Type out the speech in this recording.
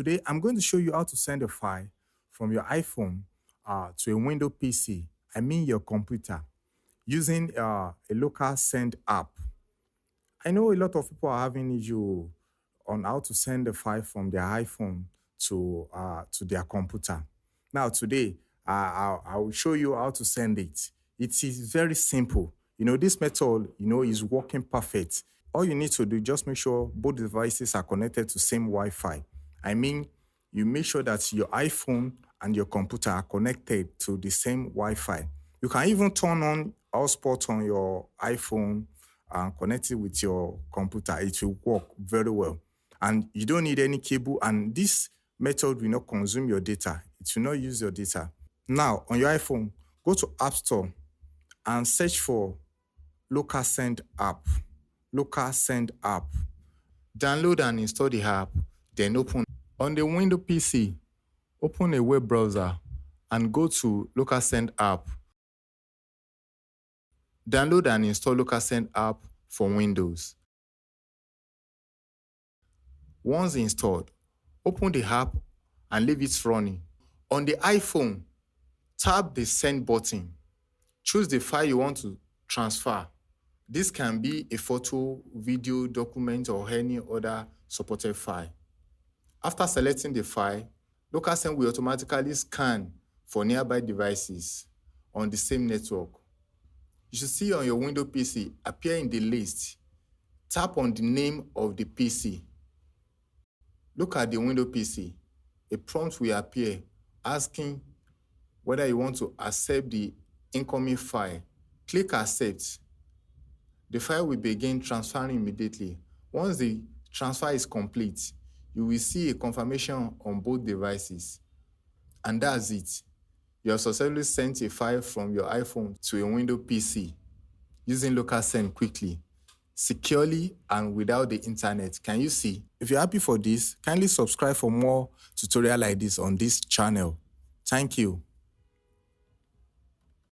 Today, I'm going to show you how to send a file from your iPhone to a Windows PC, I mean your computer, using a local send app. I know a lot of people are having issue on how to send a file from their iPhone to their computer. Now, today, I will show you how to send it. It is very simple. This method, is working perfect. All you need to do, just make sure both devices are connected to same Wi-Fi. I mean, you make sure that your iPhone and your computer are connected to the same Wi-Fi. You can even turn on hotspot on your iPhone and connect it with your computer. It will work very well. And you don't need any cable, and this method will not consume your data. It will not use your data. Now, on your iPhone, go to App Store and search for LocalSend app. LocalSend app. Download and install the app, then open. On the Windows PC, open a web browser and go to LocalSend app. Download and install LocalSend app for Windows. Once installed, open the app and leave it running. On the iPhone, tap the Send button. Choose the file you want to transfer. This can be a photo, video, document, or any other supported file. After selecting the file, LocalSend will automatically scan for nearby devices on the same network. You should see on your Windows PC appear in the list. Tap on the name of the PC. Look at the Windows PC. A prompt will appear asking whether you want to accept the incoming file. Click Accept. The file will begin transferring immediately. Once the transfer is complete, you will see a confirmation on both devices. And that's it. You have successfully sent a file from your iPhone to a Windows PC using LocalSend quickly, securely, and without the internet. Can you see? If you're happy for this, kindly subscribe for more tutorials like this on this channel. Thank you.